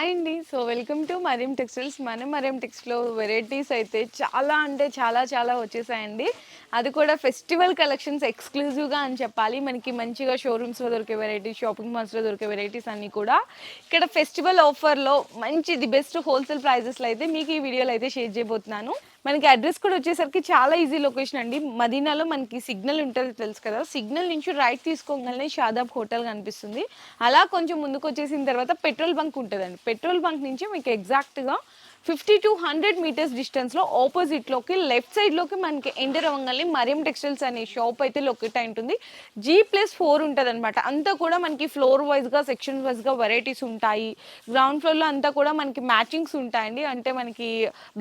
Hi అండి. So, welcome to Mariam textiles. మన Mariam టెక్స్‌లో varieties అయితే చాలా అంటే చాలా చాలా వచ్చేసాయండి. అది కూడా ఫెస్టివల్ కలెక్షన్స్ ఎక్స్‌క్లూజివ్‌గా అని చెప్పాలి. మనకి మంచిగా షోరూమ్స్‌లో దొరికే వెరైటీస్, షాపింగ్ మాల్స్‌లో దొరికే వెరైటీస్ అన్నీ కూడా ఇక్కడ ఫెస్టివల్ ఆఫర్‌లో మంచి ది బెస్ట్ హోల్‌సేల్ ప్రైజెస్‌లో అయితే మీకు ఈ వీడియోలో అయితే షేర్ చేయబోతున్నాను. మనకి అడ్రస్ కూడా వచ్చేసరికి చాలా ఈజీ లొకేషన్ అండి. మదీనాలో మనకి సిగ్నల్ ఉంటది తెలుసు కదా! సిగ్నల్ నుంచి రైట్ తీసుకోగానే షాదాబ్ హోటల్ కనిపిస్తుంది. అలా కొంచెం ముందుకొచ్చేసిన తర్వాత పెట్రోల్ బంక్ ఉంటదండి. పెట్రోల్ బంక్ నుంచి మీకు ఎగ్జాక్ట్‌గా 50-100 మీటర్స్ డిస్టెన్స్‌లో ఆపోజిట్‌లోకి లెఫ్ట్ సైడ్‌లోకి మనకి ఎంటర్ అవ్వంగానే మరియం టెక్స్టైల్స్ అనే షాప్ అయితే లొకేట్ అయి ఉంటుంది. G+4 ఉంటదనమాట. అంతా కూడా మనకి ఫ్లోర్ వైస్‌గా, సెక్షన్ వైస్‌గా వెరైటీస్ ఉంటాయి. గ్రౌండ్ ఫ్లోర్‌లో అంతా కూడా మనకి మ్యాచింగ్స్ ఉంటాయండి. అంటే మనకి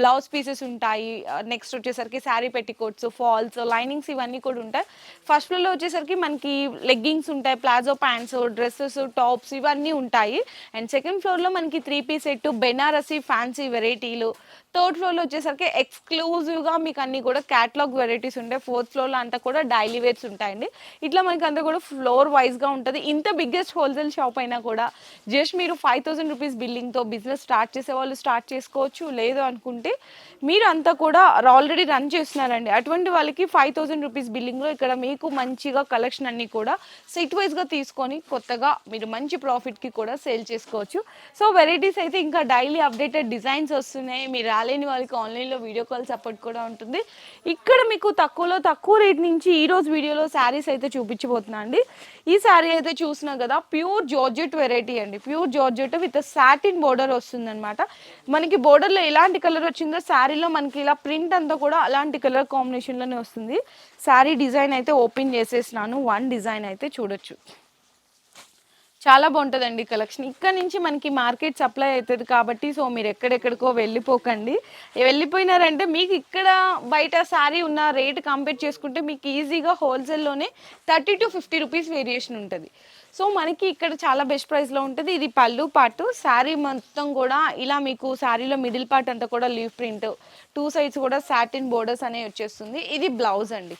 బ్లౌజ్ పీసెస్ ఉంటాయి. నెక్స్ట్ వచ్చేసరికి శారీ పెట్టికోట్స్, ఫాల్స్, లైనింగ్స్ ఇవన్నీ కూడా ఉంటాయి. ఫస్ట్ ఫ్లోర్‌లో వచ్చేసరికి మనకి లెగ్గింగ్స్ ఉంటాయి, ప్లాజో ప్యాంట్స్, డ్రెసెస్, టాప్స్ ఇవన్నీ ఉంటాయి. అండ్ సెకండ్ ఫ్లోర్‌లో మనకి 3 పీస్ సెట్, బెనారసి ఫ్యాన్సీ వెరైటీలు. థర్డ్ ఫ్లోర్‌లో వచ్చేసరికి ఎక్స్‌క్లూజివ్‌గా మీకు అన్నీ కూడా క్యాటలాగ్ వెరైటీస్ ఉంటాయి. ఫోర్త్ ఫ్లోర్‌లో అంతా కూడా డైలీ వేర్స్ ఉంటాయండి. ఇట్లా మనకి అంతా కూడా ఫ్లోర్ వైస్‌గా ఉంటది. ఇంత బిగ్గెస్ట్ హోల్‌సేల్ షాప్ అయినా కూడా జస్ట్ మీరు 5000 రూపీస్ బిల్లింగ్‌తో బిజినెస్ స్టార్ట్ చేసేవాళ్ళు స్టార్ట్ చేసుకోవచ్చు. లేదు అనుకుంటే మీరు అంతా కూడా ఆల్రెడీ రన్ చేస్తున్నారండి. అటువంటి వాళ్ళకి 5000 రూపీస్ బిల్లింగ్‌లో ఇక్కడ మీకు మంచిగా కలెక్షన్ అన్నీ కూడా సెట్ వైస్‌గా తీసుకొని కొత్తగా మీరు మంచి ప్రాఫిట్‌కి కూడా సేల్ చేసుకోవచ్చు. సో, వెరైటీస్ అయితే ఇంకా డైలీ అప్డేటెడ్ డిజైన్స్ వస్తున్నాయి. మీరు రాలేని వాళ్ళకి ఆన్‌లైన్‌లో వీడియో కాల్ సపోర్ట్ కూడా ఉంటుంది. ఇక్కడ మీకు తక్కువలో తక్కువ రేట్ నుంచి ఈరోజు వీడియోలో శారీస్ అయితే చూపించబోతున్నా అండి. ఈ శారీ అయితే చూసినా కదా ప్యూర్ జార్జెట్ వెరైటీ అండి. Pure georgette with satin border వస్తుందన్నమాట. మనకి బోర్డర్‌లో ఎలాంటి కలర్ వచ్చిందో శారీలో మనకి ఇలా ప్రింట్ అంతా కూడా అలాంటి కలర్ కాంబినేషన్‌లోనే వస్తుంది. శారీ డిజైన్ అయితే ఓపెన్ చేసేసినాను. వన్ డిజైన్ అయితే చూడొచ్చు. చాలా బాగుంటుందండి కలెక్షన్. ఇక్కడ నుంచి మనకి మార్కెట్ సప్లై అవుతుంది కాబట్టి సో మీరు ఎక్కడెక్కడికో వెళ్ళిపోకండి. వెళ్ళిపోయినారంటే మీకు ఇక్కడ బయట శారీ ఉన్న రేట్ కంపేర్ చేసుకుంటే మీకు ఈజీగా హోల్సేల్లోనే 30-50 రూపీస్ వేరియేషన్ ఉంటుంది. సో మనకి ఇక్కడ చాలా బెస్ట్ ప్రైస్లో ఉంటుంది. ఇది పళ్ళు పాటు శారీ మొత్తం కూడా ఇలా మీకు శారీలో మిడిల్ పార్ట్ అంతా కూడా లీవ్ ప్రింట్, టూ సైడ్స్ కూడా సాటిన్ బోర్డర్స్ అనేవి వచ్చేస్తుంది. ఇది బ్లౌజ్ అండి.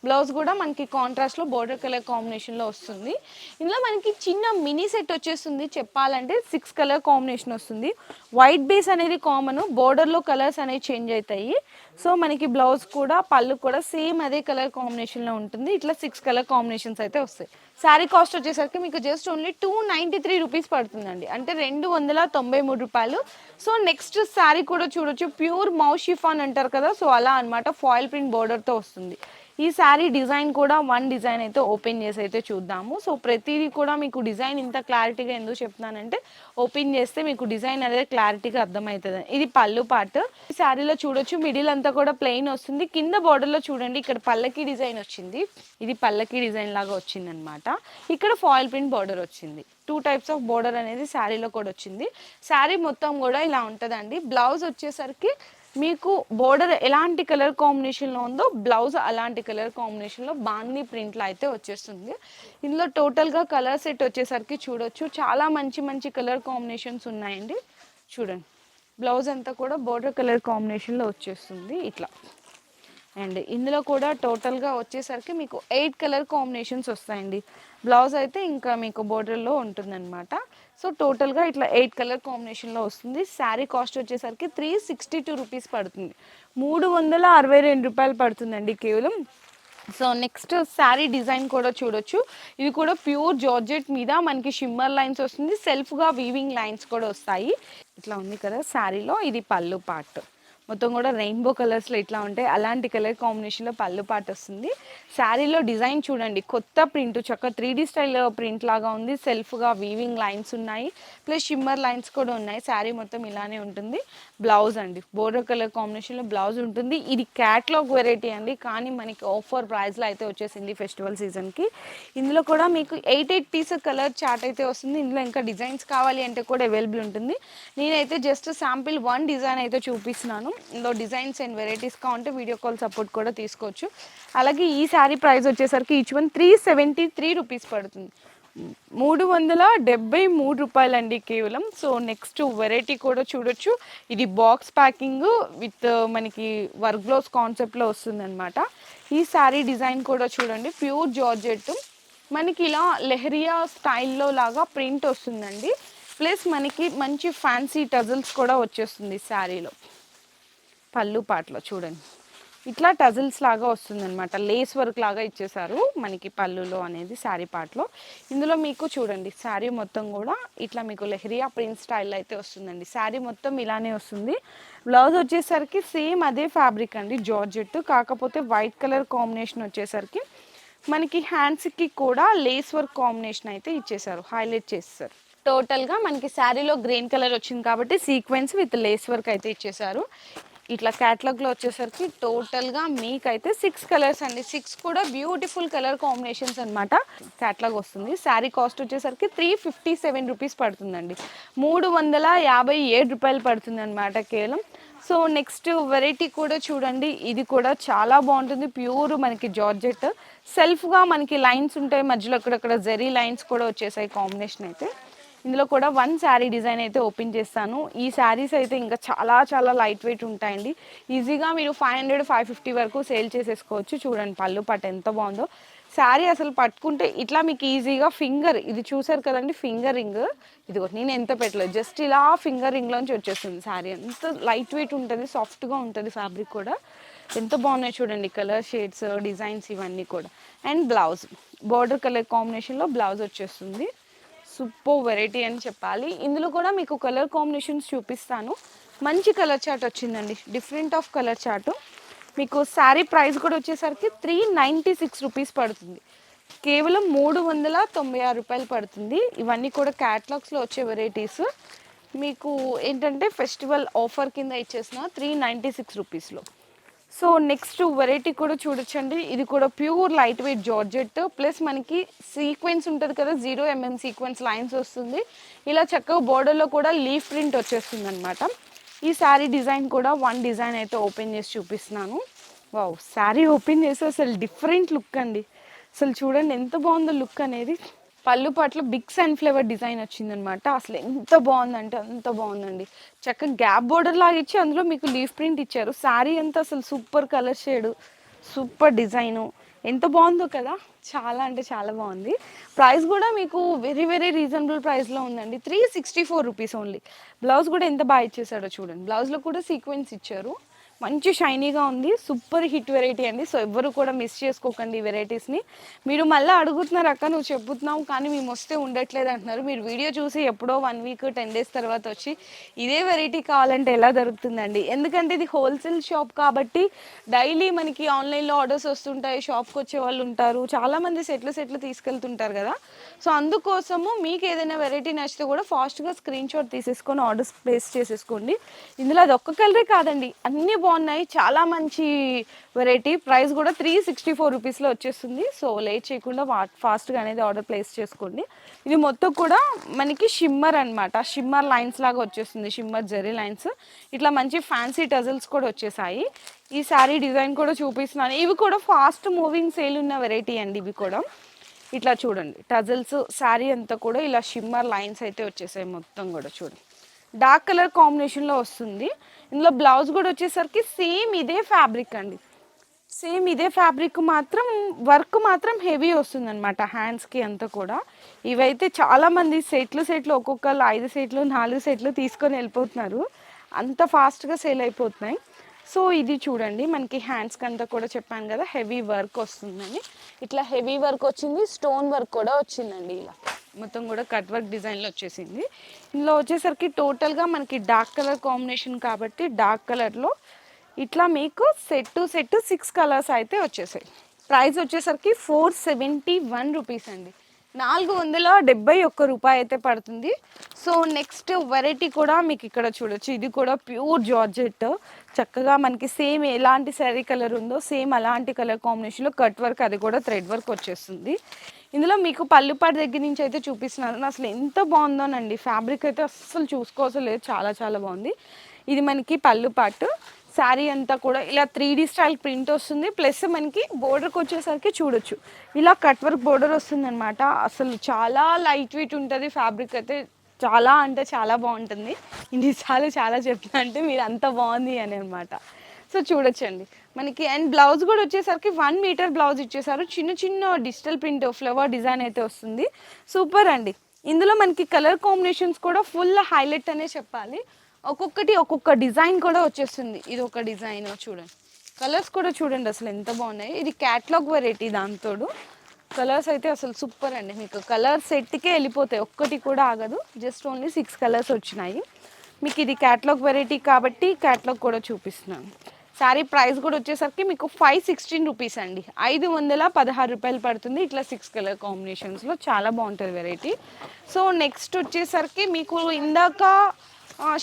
బ్లౌజ్ కూడా మనకి కాంట్రాస్ట్లో బోర్డర్ కలర్ కాంబినేషన్లో వస్తుంది. ఇందులో మనకి చిన్న మినీ సెట్ వచ్చేస్తుంది. చెప్పాలంటే 6 కలర్ కాంబినేషన్ వస్తుంది. వైట్ బేస్ అనేది కామన్, బోర్డర్లో కలర్స్ అనేవి చేంజ్ అవుతాయి. సో మనకి బ్లౌజ్ కూడా పళ్ళు కూడా సేమ్ అదే కలర్ కాంబినేషన్లో ఉంటుంది. ఇట్లా 6 కలర్ కాంబినేషన్స్ అయితే వస్తాయి. శారీ కాస్ట్ వచ్చేసరికి మీకు జస్ట్ ఓన్లీ 293 రూపీస్ పడుతుందండి. అంటే 293 రూపాయలు. సో నెక్స్ట్ శారీ కూడా చూడొచ్చు. ప్యూర్ మౌ షిఫాన్ అంటారు కదా, సో అలా అనమాట. ఫాయిల్ ప్రింట్ బోర్డర్తో వస్తుంది. ఈ శారీ డిజైన్ కూడా వన్ డిజైన్ అయితే ఓపెన్ చేసి అయితే చూద్దాము. సో ప్రతిదీ కూడా మీకు డిజైన్ ఇంత క్లారిటీగా ఎందుకు చెప్తున్నానంటే ఓపెన్ చేస్తే మీకు డిజైన్ అనేది క్లారిటీగా అర్థమవుతుంది. ఇది పళ్ళు పార్ట్. ఈ శారీలో చూడొచ్చు మిడిల్ అంతా కూడా ప్లెయిన్ వస్తుంది. కింద బార్డర్లో చూడండి ఇక్కడ పల్లకి డిజైన్ వచ్చింది. ఇది పల్లకి డిజైన్ లాగా వచ్చింది అనమాట. ఇక్కడ ఫాయిల్ ప్రింట్ బార్డర్ వచ్చింది. 2 టైప్స్ ఆఫ్ బార్డర్ అనేది శారీలో కూడా వచ్చింది. శారీ మొత్తం కూడా ఇలా ఉంటుందండి. బ్లౌజ్ వచ్చేసరికి మీకు బోర్డర్ ఎలాంటి కలర్ కాంబినేషన్లో ఉందో బ్లౌజ్ అలాంటి కలర్ కాంబినేషన్లో బాందీ ప్రింట్లో అయితే వచ్చేస్తుంది. ఇందులో టోటల్గా కలర్ సెట్ వచ్చేసరికి చూడొచ్చు చాలా మంచి మంచి కలర్ కాంబినేషన్స్ ఉన్నాయండి. చూడండి బ్లౌజ్ అంతా కూడా బోర్డర్ కలర్ కాంబినేషన్లో వచ్చేస్తుంది ఇట్లా. అండ్ ఇందులో కూడా టోటల్గా వచ్చేసరికి మీకు 8 కలర్ కాంబినేషన్స్ వస్తాయండి. బ్లౌజ్ అయితే ఇంకా మీకు బోర్డర్లో ఉంటుందన్నమాట. సో టోటల్గా ఇట్లా 8 కలర్ కాంబినేషన్లో వస్తుంది. శారీ కాస్ట్ వచ్చేసరికి 362 రూపీస్ పడుతుంది. 362 రూపాయలు పడుతుందండి కేవలం. సో నెక్స్ట్ శారీ డిజైన్ కూడా చూడొచ్చు. ఇది కూడా ప్యూర్ జార్జెట్ మీద మనకి షిమ్మర్ లైన్స్ వస్తుంది. సెల్ఫ్గా వీవింగ్ లైన్స్ కూడా వస్తాయి. ఇట్లా ఉంది కదా శారీలో. ఇది పళ్ళు పార్ట్. మొత్తం కూడా రెయిన్బో కలర్స్లో ఇట్లా ఉంటాయి. అలాంటి కలర్ కాంబినేషన్లో పళ్ళు పార్ట్ వస్తుంది. శారీలో డిజైన్ చూడండి కొత్త ప్రింట్, చక్క 3D స్టైల్ ప్రింట్ లాగా ఉంది. సెల్ఫ్గా వీవింగ్ లైన్స్ ఉన్నాయి, ప్లస్ షిమ్మర్ లైన్స్ కూడా ఉన్నాయి. శారీ మొత్తం ఇలానే ఉంటుంది. బ్లౌజ్ అండి బోర్డర్ కలర్ కాంబినేషన్లో బ్లౌజ్ ఉంటుంది. ఇది క్యాట్లాగ్ వెరైటీ అండి, కానీ మనకి ఆఫర్ ప్రైస్లో అయితే వచ్చేసింది ఫెస్టివల్ సీజన్కి. ఇందులో కూడా మీకు 8 పీస్ కలర్ చార్ట్ అయితే వస్తుంది. ఇందులో ఇంకా డిజైన్స్ కావాలి అంటే కూడా అవైలబుల్ ఉంటుంది. నేనైతే జస్ట్ శాంపిల్ వన్ డిజైన్ అయితే చూపిస్తున్నాను. ఇందులో డిజైన్స్ అండ్ వెరైటీస్ కావాలంటే వీడియో కాల్ సపోర్ట్ కూడా తీసుకోవచ్చు. అలాగే ఈ శారీ ప్రైస్ వచ్చేసరికి ఈచ్ వన్ 373 రూపీస్ పడుతుంది. 373 రూపాయలండి కేవలం. సో నెక్స్ట్ వెరైటీ కూడా చూడొచ్చు. ఇది బాక్స్ ప్యాకింగ్ విత్ మనకి వర్క్ బ్లౌజ్ కాన్సెప్ట్లో వస్తుందన్నమాట. ఈ శారీ డిజైన్ కూడా చూడండి ప్యూర్ జార్జెట్ మనకి ఇలా లెహరియా స్టైల్లో లాగా ప్రింట్ వస్తుందండి. ప్లస్ మనకి మంచి ఫ్యాన్సీ టజల్స్ కూడా వచ్చేస్తుంది శారీలో. పళ్ళు పాటలో చూడండి ఇట్లా టజిల్స్ లాగా వస్తుంది అనమాట, లేస్ వర్క్ లాగా ఇచ్చేసారు మనకి పళ్ళులో అనేది శారీ పార్ట్లో. ఇందులో మీకు చూడండి శారీ మొత్తం కూడా ఇట్లా మీకు లెహరియా ప్రింట్ స్టైల్ అయితే వస్తుందండి. శారీ మొత్తం ఇలానే వస్తుంది. బ్లౌజ్ వచ్చేసరికి సేమ్ అదే ఫ్యాబ్రిక్ అండి, జార్జెట్, కాకపోతే వైట్ కలర్ కాంబినేషన్ వచ్చేసరికి మనకి హ్యాండ్స్కి కూడా లేస్ వర్క్ కాంబినేషన్ అయితే ఇచ్చేసారు, హైలైట్ చేస్తారు. టోటల్గా మనకి శారీలో గ్రీన్ కలర్ వచ్చింది కాబట్టి సీక్వెన్స్ విత్ లేస్ వర్క్ అయితే ఇచ్చేసారు. ఇట్లా క్యాటలాగ్లో వచ్చేసరికి టోటల్గా మీకైతే 6 కలర్స్ అండి, 6 కూడా బ్యూటిఫుల్ కలర్ కాంబినేషన్స్ అనమాట క్యాటలాగ్ వస్తుంది. శారీ కాస్ట్ వచ్చేసరికి 357 రూపీస్ పడుతుందండి, 357 రూపాయలు పడుతుంది అనమాట కేవలం. సో నెక్స్ట్ వెరైటీ కూడా చూడండి, ఇది కూడా చాలా బాగుంటుంది, ప్యూర్ మనకి జార్జెట్, సెల్ఫ్గా మనకి లైన్స్ ఉంటాయి మధ్యలో, అక్కడక్కడ జెరీ లైన్స్ కూడా వచ్చేసాయి కాంబినేషన్ అయితే. ఇందులో కూడా వన్ శారీ డిజైన్ అయితే ఓపెన్ చేస్తాను. ఈ శారీస్ అయితే ఇంకా చాలా చాలా లైట్ వెయిట్ ఉంటాయండి, ఈజీగా మీరు 500-550 వరకు సేల్ చేసేసుకోవచ్చు. చూడండి పళ్ళు పట్టు ఎంత బాగుందో, శారీ అసలు పట్టుకుంటే ఇట్లా మీకు ఈజీగా ఫింగర్, ఇది చూసారు కదండి ఫింగర్ రింగ్, ఇది నేను ఎంత పెట్టలేదు, జస్ట్ ఇలా ఫింగర్ రింగ్లోంచి వచ్చేస్తుంది శారీ. ఎంత లైట్ వెయిట్ ఉంటుంది, సాఫ్ట్గా ఉంటుంది ఫ్యాబ్రిక్ కూడా, ఎంత బాగున్నాయి చూడండి కలర్ షేడ్స్, డిజైన్స్ ఇవన్నీ కూడా. అండ్ బ్లౌజ్ బార్డర్ కలర్ కాంబినేషన్లో బ్లౌజ్ వచ్చేస్తుంది, సూపర్ వెరైటీ అని చెప్పాలి. ఇందులో కూడా మీకు కలర్ కాంబినేషన్స్ చూపిస్తాను. మంచి కలర్ చార్ట్ వచ్చిందండి, డిఫరెంట్ ఆఫ్ కలర్ చార్ట్. మీకు శారీ ప్రైస్ కూడా వచ్చేసరికి 396 రూపీస్ పడుతుంది, కేవలం 396 రూపాయలు పడుతుంది. ఇవన్నీ కూడా క్యాటలాగ్స్లో వచ్చే వెరైటీస్, మీకు ఏంటంటే ఫెస్టివల్ ఆఫర్ కింద ఇచ్చేసిన 396 రూపీస్లో. సో నెక్స్ట్ వెరైటీ కూడా చూడొచ్చండి, ఇది కూడా pure light weight georgette, plus మనకి సీక్వెన్స్ ఉంటుంది కదా 0 mm సీక్వెన్స్ లైన్స్ వస్తుంది, ఇలా చక్కగా బోర్డర్లో కూడా లీఫ్ ప్రింట్ వచ్చేస్తుంది అనమాట. ఈ శారీ డిజైన్ కూడా వన్ డిజైన్ అయితే ఓపెన్ చేసి చూపిస్తున్నాను. వావ్, శారీ ఓపెన్ చేస్తే అసలు డిఫరెంట్ లుక్ అండి, అసలు చూడండి ఎంత బాగుందో లుక్ అనేది. పళ్ళు పట్ల బిగ్ సన్ ఫ్లేవర్ డిజైన్ వచ్చిందనమాట, అసలు ఎంత బాగుందంటే అంత బాగుందండి. చక్కగా గ్యాప్ బోర్డర్ లాగా ఇచ్చి అందులో మీకు లీఫ్ ప్రింట్ ఇచ్చారు. శారీ అంతా అసలు super colour shade, super design, ఎంత బాగుందో కదా, చాలా అంటే చాలా బాగుంది. ప్రైస్ కూడా మీకు వెరీ వెరీ రీజనబుల్ ప్రైస్లో ఉందండి, 364 రూపీస్ ఓన్లీ. బ్లౌజ్ కూడా ఎంత బాగా ఇచ్చేసాడో చూడండి, బ్లౌజ్లో కూడా సీక్వెన్స్ ఇచ్చారు, మంచి షైనీగా ఉంది, సూపర్ హిట్ వెరైటీ అండి. సో ఎవ్వరు కూడా మిస్ చేసుకోకండి ఈ వెరైటీస్ని. మీరు మళ్ళీ అడుగుతున్నారు అక్క నువ్వు చెప్పుతున్నావు కానీ మేము వస్తే ఉండట్లేదు అంటున్నారు, మీరు వీడియో చూసి ఎప్పుడో 1 వీక్ 10 డేస్ తర్వాత వచ్చి ఇదే వెరైటీ కావాలంటే ఎలా దొరుకుతుందండి, ఎందుకంటే ఇది హోల్సేల్ షాప్ కాబట్టి డైలీ మనకి ఆన్లైన్లో ఆర్డర్స్ వస్తుంటాయి, షాప్కి వచ్చే వాళ్ళు ఉంటారు, చాలామంది సెట్లు తీసుకెళ్తుంటారు కదా. సో అందుకోసము మీకు ఏదైనా వెరైటీ నచ్చితే కూడా ఫాస్ట్గా స్క్రీన్ షాట్ తీసేసుకొని ఆర్డర్స్ ప్లేస్ చేసేసుకోండి. ఇందులో అది ఒక్క కలరే కాదండి, అన్నీ బాగున్నాయి, చాలా మంచి వెరైటీ. ప్రైస్ కూడా 364 రూపీస్లో వచ్చేస్తుంది. సో లేట్ చేయకుండా ఫాస్ట్గా అనేది ఆర్డర్ ప్లేస్ చేసుకోండి. ఇది మొత్తం కూడా మనకి షిమ్మర్ అనమాట, షిమ్మర్ లైన్స్ లాగా వచ్చేస్తుంది, షిమ్మర్ జెరీ లైన్స్, ఇట్లా మంచి ఫ్యాన్సీ టజల్స్ కూడా వచ్చేసాయి. ఈ శారీ డిజైన్ కూడా చూపిస్తున్నాను, ఇవి కూడా ఫాస్ట్ మూవింగ్ సేల్ ఉన్న వెరైటీ అండి. ఇవి కూడా ఇట్లా చూడండి టజల్స్, శారీ అంతా కూడా ఇలా షిమ్మర్ లైన్స్ అయితే వచ్చేసాయి మొత్తం కూడా. చూడండి డార్క్ కలర్ కాంబినేషన్లో వస్తుంది. ఇందులో బ్లౌజ్ కూడా వచ్చేసరికి సేమ్ ఇదే ఫ్యాబ్రిక్ అండి, సేమ్ ఇదే ఫ్యాబ్రిక్, మాత్రం వర్క్ మాత్రం హెవీ వస్తుంది అనమాట హ్యాండ్స్కి అంతా కూడా. ఇవైతే చాలామంది సెట్లు ఒక్కొక్కరు 5 సెట్లు 4 సెట్లు తీసుకొని వెళ్ళిపోతున్నారు, అంత ఫాస్ట్గా సేల్ అయిపోతున్నాయి. సో ఇది చూడండి మనకి హ్యాండ్స్కి అంతా కూడా చెప్పాను కదా హెవీ వర్క్ వస్తుందని, ఇట్లా హెవీ వర్క్ వచ్చింది, స్టోన్ వర్క్ కూడా వచ్చిందండి, ఇలా మొత్తం కూడా కట్ వర్క్ డిజైన్లో వచ్చేసింది. ఇందులో వచ్చేసరికి టోటల్గా మనకి డార్క్ కలర్ కాంబినేషన్ కాబట్టి డార్క్ కలర్లో ఇట్లా మీకు సెట్ 6 కలర్స్ అయితే వచ్చేసాయి. ప్రైస్ వచ్చేసరికి 471 రూపీస్ అండి, 471 రూపాయి అయితే పడుతుంది. సో నెక్స్ట్ వెరైటీ కూడా మీకు ఇక్కడ చూడొచ్చు, ఇది కూడా ప్యూర్ జార్జెట్, చక్కగా మనకి సేమ్ ఎలాంటి శారీ కలర్ ఉందో సేమ్ అలాంటి కలర్ కాంబినేషన్లో కట్ వర్క్, అది కూడా థ్రెడ్ వర్క్ వచ్చేస్తుంది. ఇందులో మీకు పళ్ళుపాటు దగ్గర నుంచి అయితే చూపిస్తున్నాను, అసలు ఎంత బాగుందోనండి, ఫ్యాబ్రిక్ అయితే అస్సలు చూసుకోవసరం లేదు, చాలా చాలా బాగుంది. ఇది మనకి పళ్ళుపాటు, శారీ అంతా కూడా ఇలా 3D స్టైల్ ప్రింట్ వస్తుంది, ప్లస్ మనకి బోర్డర్కి వచ్చేసరికి చూడొచ్చు ఇలా కట్ వర్క్ బోర్డర్ వస్తుంది అనమాట. అసలు చాలా లైట్ వెయిట్ ఉంటుంది, ఫ్యాబ్రిక్ అయితే చాలా అంటే చాలా బాగుంటుంది. ఇన్నిసార్లు చాలా చెప్తున్నా అంటే మీరు అంత బాగుంది అని అనమాట. సో చూడొచ్చండి మనకి. అండ్ బ్లౌజ్ కూడా వచ్చేసరికి 1 మీటర్ బ్లౌజ్ ఇచ్చేసారు, చిన్న చిన్న డిజిటల్ ప్రింట్ ఫ్లవర్ డిజైన్ అయితే వస్తుంది, సూపర్ అండి. ఇందులో మనకి కలర్ కాంబినేషన్స్ కూడా ఫుల్ హైలైట్ అనే చెప్పాలి. ఒక్కొక్కటి ఒక్కొక్క డిజైన్ కూడా వచ్చేస్తుంది. ఇది ఒక డిజైన్ చూడండి, కలర్స్ కూడా చూడండి అసలు ఎంత బాగున్నాయి. ఇది క్యాట్లాగ్ వెరైటీ, దాంతోడు కలర్స్ అయితే అసలు సూపర్ అండి. మీకు కలర్ సెట్కే వెళ్ళిపోతాయి, ఒక్కటి కూడా ఆగదు. జస్ట్ ఓన్లీ 6 కలర్స్ వచ్చినాయి. మీకు ఇది క్యాట్లాగ్ వెరైటీ కాబట్టి క్యాట్లాగ్ కూడా చూపిస్తున్నాను. శారీ ప్రైస్ కూడా వచ్చేసరికి మీకు 516 రూపీస్ అండి, 516 రూపాయలు పడుతుంది. ఇట్లా 6 కలర్ కాంబినేషన్స్లో చాలా బాగుంటుంది వెరైటీ. సో నెక్స్ట్ వచ్చేసరికి మీకు ఇందాక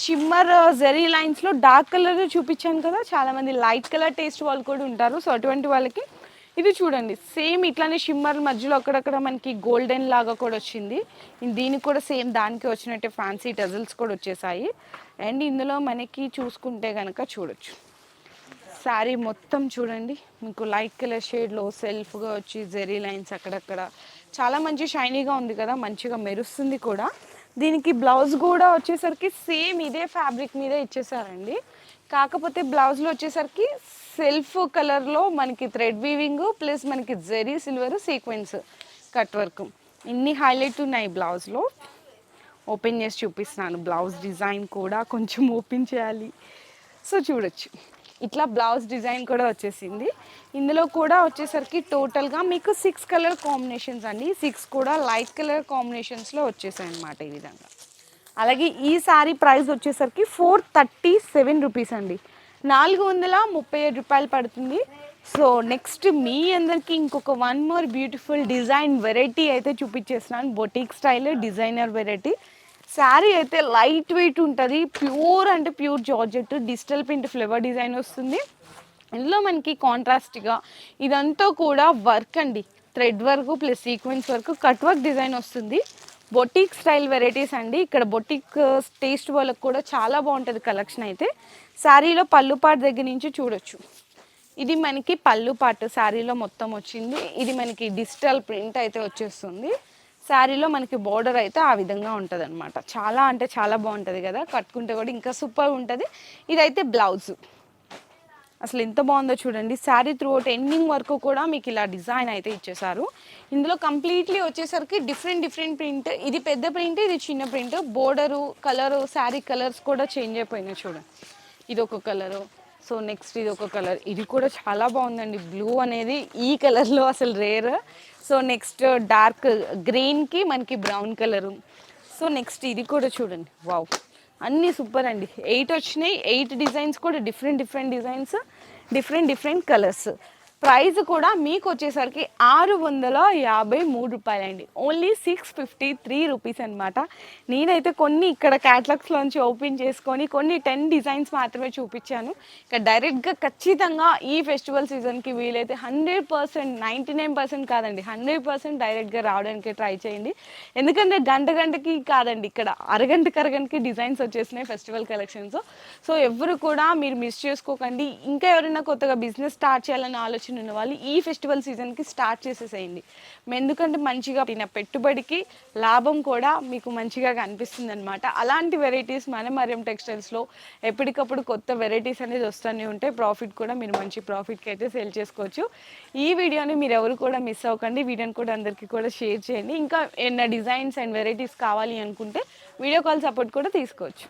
షిమ్మర్ జెరీ లైన్స్లో డార్క్ కలర్ చూపించాను కదా, చాలామంది లైట్ కలర్ టేస్ట్ వాళ్ళు కూడా ఉంటారు. సో అటువంటి వాళ్ళకి ఇది చూడండి, సేమ్ ఇట్లానే షిమ్మర్ మధ్యలో అక్కడక్కడ మనకి గోల్డెన్ లాగా కూడా వచ్చింది. దీనికి కూడా సేమ్ దానికి వచ్చినట్టే ఫ్యాన్సీ టజల్స్ కూడా వచ్చేసాయి. అండ్ ఇందులో మనకి చూసుకుంటే కనుక చూడొచ్చు, శారీ మొత్తం చూడండి మీకు లైట్ కలర్ షేడ్లో సెల్ఫ్గా వచ్చి జెరీ లైన్స్ అక్కడక్కడ చాలా మంచి షైనీగా ఉంది కదా, మంచిగా మెరుస్తుంది కూడా. దీనికి బ్లౌజ్ కూడా వచ్చేసరికి సేమ్ ఇదే ఫ్యాబ్రిక్ మీద ఇచ్చేసారండి. కాకపోతే బ్లౌజ్లో వచ్చేసరికి సెల్ఫ్ కలర్లో మనకి థ్రెడ్ వీవింగ్ ప్లస్ మనకి zari silver sequence cut work ఇన్ని హైలైట్ ఉన్నాయి బ్లౌజ్లో. ఓపెన్ చేసి చూపిస్తున్నాను, బ్లౌజ్ డిజైన్ కూడా కొంచెం ఓపెన్ చేయాలి. సో చూడొచ్చు, ఇట్లా బ్లౌజ్ డిజైన్ కూడా వచ్చేసింది. ఇందులో కూడా వచ్చేసరికి టోటల్గా మీకు 6 కలర్ కాంబినేషన్స్ అండి. 6 కూడా లైట్ కలర్ కాంబినేషన్స్లో వచ్చేసాయి అన్నమాట ఈ విధంగా. అలాగే ఈ శారీ ప్రైస్ వచ్చేసరికి 437 రూపీస్ అండి, 437 రూపాయలు పడుతుంది. సో నెక్స్ట్ మీ అందరికీ ఇంకొక one more beautiful design variety అయితే చూపించేస్తున్నాను. Boutique style designer variety. Sari అయితే లైట్ వెయిట్ ఉంటుంది, ప్యూర్ అంటే pure georgette digital print flower design వస్తుంది. ఇందులో మనకి కాంట్రాస్ట్గా ఇదంతా కూడా వర్క్ అండి, thread work plus sequence work cut work design వస్తుంది. బొటిక్ స్టైల్ వెరైటీస్ అండి. ఇక్కడ బొటిక్ టేస్ట్ వాళ్ళకి కూడా చాలా బాగుంటుంది కలెక్షన్ అయితే. శారీలో పళ్ళు పాటు దగ్గర నుంచి చూడొచ్చు, ఇది మనకి పళ్ళు పాటు శారీలో మొత్తం వచ్చింది. ఇది మనకి డిజిటల్ ప్రింట్ అయితే వచ్చేస్తుంది. శారీలో మనకి బోర్డర్ అయితే ఆ విధంగా ఉంటుంది అనమాట. చాలా అంటే చాలా బాగుంటుంది కదా, కట్టుకుంటే కూడా ఇంకా సూపర్ ఉంటుంది. ఇదైతే బ్లౌజ్ అసలు ఎంత బాగుందో చూడండి. శారీ త్రూ అవుట్ ఎండింగ్ వరకు కూడా మీకు ఇలా డిజైన్ అయితే ఇచ్చేసారు. ఇందులో కంప్లీట్లీ వచ్చేసరికి డిఫరెంట్ ప్రింట్, ఇది పెద్ద ప్రింట్, ఇది చిన్న print. Border colour sari colours కూడా చేంజ్ అయిపోయినాయి చూడండి. ఇది ఒక కలరు, సో నెక్స్ట్ ఇది ఒక కలర్, ఇది కూడా చాలా బాగుందండి. బ్లూ అనేది ఈ కలర్లో అసలు రేర్. సో నెక్స్ట్ డార్క్ గ్రీన్కి మనకి బ్రౌన్ కలరు. సో నెక్స్ట్ ఇది కూడా చూడండి, వావ్ అన్నీ సూపర్ అండి. 8 వచ్చినాయి, 8 డిజైన్స్ కూడా different designs, different colours. Price కూడా మీకు వచ్చేసరికి 653 రూపాయలండి, ఓన్లీ 653 రూపీస్ అనమాట. నేనైతే కొన్ని ఇక్కడ క్యాటలాగ్స్లోంచి ఓపెన్ చేసుకొని కొన్ని 10 డిజైన్స్ మాత్రమే చూపించాను. ఇక్కడ డైరెక్ట్గా ఖచ్చితంగా ఈ ఫెస్టివల్ సీజన్కి వీలైతే 100%, 99% కాదండి, 100% డైరెక్ట్గా రావడానికి ట్రై చేయండి. ఎందుకంటే గంటకి కాదండి, ఇక్కడ అరగంటకి డిజైన్స్ వచ్చేసినాయి ఫెస్టివల్ కలెక్షన్స్. సో ఎవరు కూడా మీరు మిస్ చేసుకోకండి. ఇంకా ఎవరైనా కొత్తగా బిజినెస్ స్టార్ట్ చేయాలని ఆలోచన ఉన్న వాళ్ళు ఈ ఫెస్టివల్ సీజన్కి స్టార్ట్ చేసేసేయండి. ఎందుకంటే మంచిగా పెట్టుబడికి లాభం కూడా మీకు మంచిగా కనిపిస్తుంది అనమాట. అలాంటి వెరైటీస్ మన మరియం టెక్స్టైల్స్లో ఎప్పటికప్పుడు కొత్త వెరైటీస్ అనేది వస్తూనే ఉంటాయి. ప్రాఫిట్ కూడా మీరు మంచి ప్రాఫిట్కి అయితే సేల్ చేసుకోవచ్చు. ఈ వీడియోని మీరు ఎవరు కూడా మిస్ అవ్వకండి. వీడియోని కూడా అందరికీ కూడా షేర్ చేయండి. ఇంకా ఏమైనా డిజైన్స్ అండ్ వెరైటీస్ కావాలి అనుకుంటే వీడియో కాల్ సపోర్ట్ కూడా తీసుకోవచ్చు.